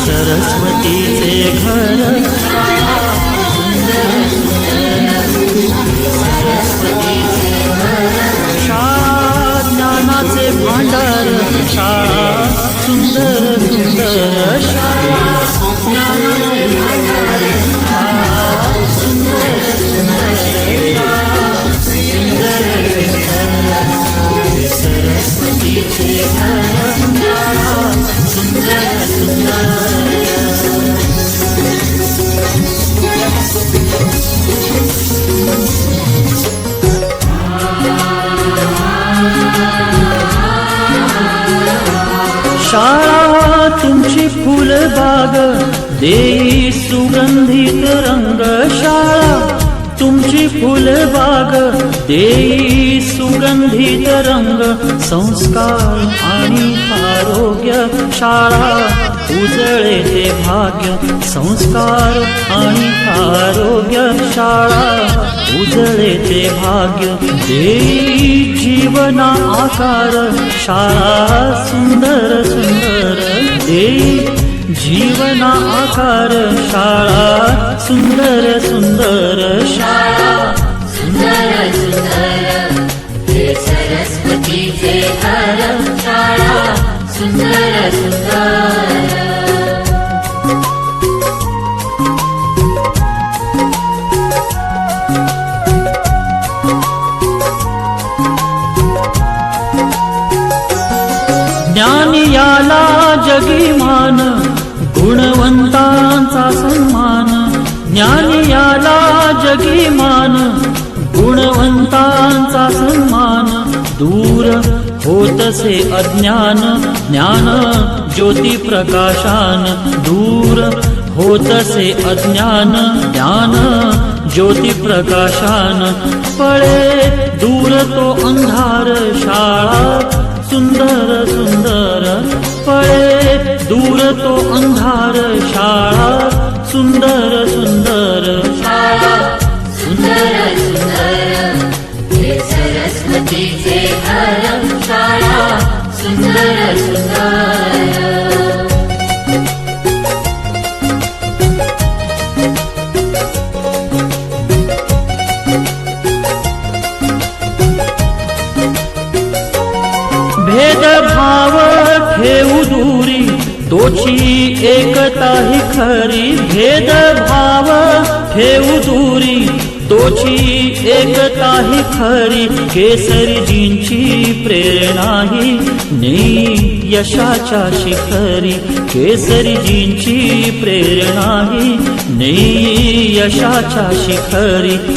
सरस्वतीचे घर शाळा ज्ञानाचे भांडार शाळा सुंदर सुंदर शाळा सरस्वतीचे घर सुंदर सुंदर शाळा तुमची फुलबाग देई सुगंधित रंग शाळा तुमची फुलबाग देई सुगंधित रंग संस्कार आणि आरोग्य शाळा उजळे ते भाग्य संस्कार आणि आरोग्य शाळा उजळे ते भाग्य देई जीवना आकार शाळा सुंदर सुंदर देई जीवना आकार शाळा सुंदर सुंदर शाळा सुंदर सुंदर हे सरस्वतीचे घर शाळा सुंदर सुंदर ज्ञान याला जगी मान गुणवंतांचा सन्मान ज्ञान याला जगी मान गुणवंतांचा सन्मान दूर होतसे अज्ञान ज्ञान ज्योती प्रकाशान दूर होतसे अज्ञान ज्ञान ज्योती प्रकाशान पळे दूर तो अंधार शाळा सुंदर सुंदर पळे दूर तो अंधार शाळा सुंदर सुंदर शाळा सुंदर सुंदर हे सरस्वतीचे घर शाळा सुंदर सुंदर भेदभाव ठेवू दूरी तोची एकता ही खरी भेदभाव ठेवू दूरी तोची एकता ही खरी केसरीजींची प्रेरणा ही नेई यशाच्या शिखरी केसरीजींची प्रेरणा ही नेई यशाच्या शिखरी